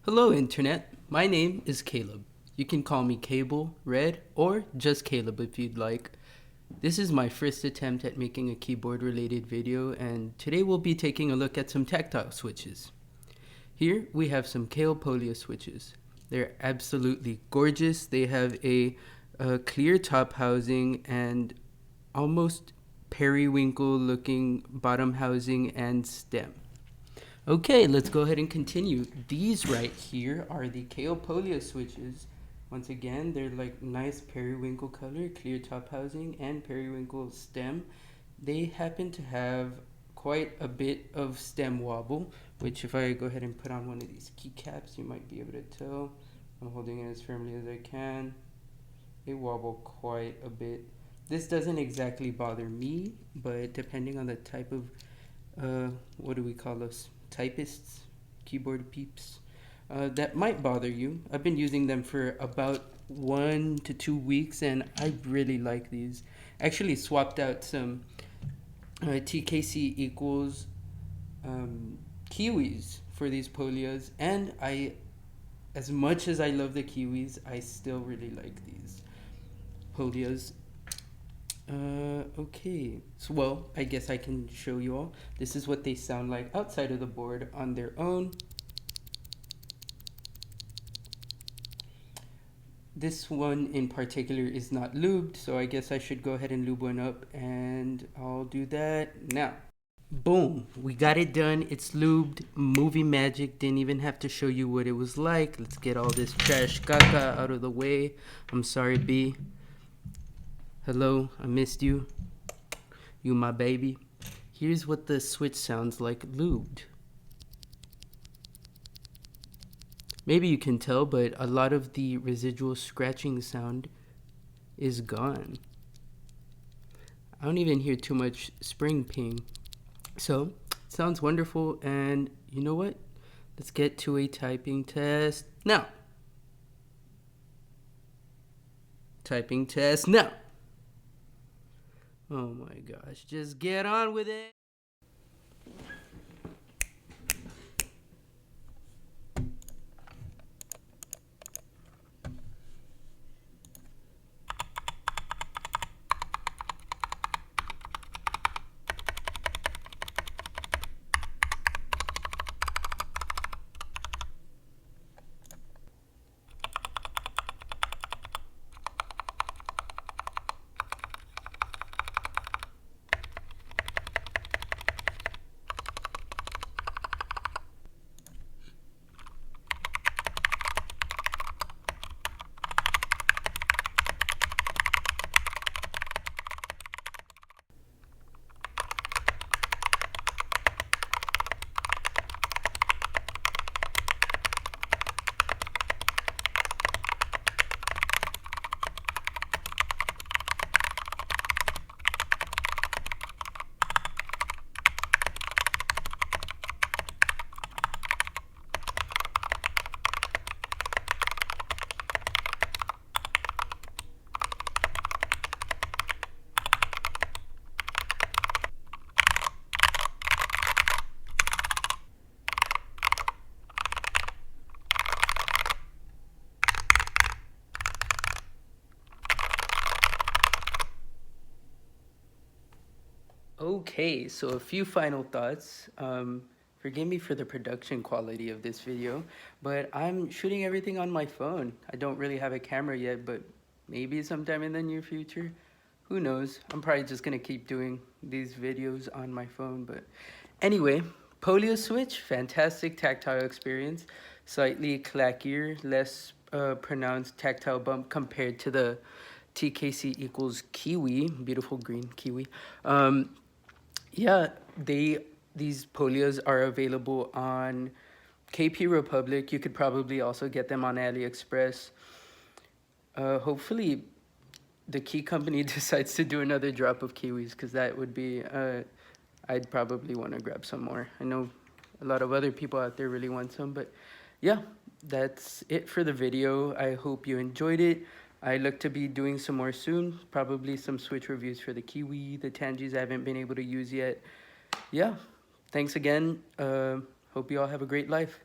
Hello, Internet. My name is Caleb. You can call me Cable, Red, or just Caleb if you'd like. This is my first attempt at making a keyboard related video, and today we'll be taking a look at some tactile switches. Here we have some Kailh Polia switches. They're absolutely gorgeous. They have a clear top housing and almost periwinkle looking bottom housing and stem. Okay, let's go ahead and continue. These right here are the Kailh Polia switches. Once again, they're like nice periwinkle color, clear top housing, and periwinkle stem. They happen to have quite a bit of stem wobble, which if I go ahead and put on one of these keycaps, you might be able to tell. I'm holding it as firmly as I can. They wobble quite a bit. This doesn't exactly bother me, but depending on the type of, what do we call us? Typists, keyboard peeps, that might bother you. I've been using them for about 1 to 2 weeks and I really like these. Actually swapped out some TKC equals Kiwis for these Polias, and as much as I love the Kiwis, I still really like these Polias. Okay, so well, I guess I can show you all. This is what they sound like outside of the board on their own. This one in particular is not lubed, so I guess I should go ahead and lube one up, and I'll do that now. Boom, we got it done. It's lubed. Movie magic. Didn't even have to show you what it was like. Let's get all this trash caca out of the way. I'm sorry, B. Hello, I missed you. You my baby. Here's what the switch sounds like lubed. Maybe you can tell, but a lot of the residual scratching sound is gone. I don't even hear too much spring ping. So, it sounds wonderful, and you know what? Let's get to a typing test now. Typing test now. Oh my gosh, just get on with it. Okay, so a few final thoughts. Forgive me for the production quality of this video, but I'm shooting everything on my phone. I don't really have a camera yet, but maybe sometime in the near future. Who knows? I'm probably just gonna keep doing these videos on my phone, but anyway, Polia Switch, fantastic tactile experience. Slightly clackier, less pronounced tactile bump compared to the TKC equals Kiwi, beautiful green Kiwi. Yeah, these Polias are available on KP Republic. You could probably also get them on AliExpress. Hopefully, the key company decides to do another drop of Kiwis, because that would be, I'd probably want to grab some more. I know a lot of other people out there really want some, but yeah, that's it for the video. I hope you enjoyed it. I look to be doing some more soon, probably some Switch reviews for the Kiwi, the Tangis I haven't been able to use yet. Yeah, thanks again. Hope you all have a great life.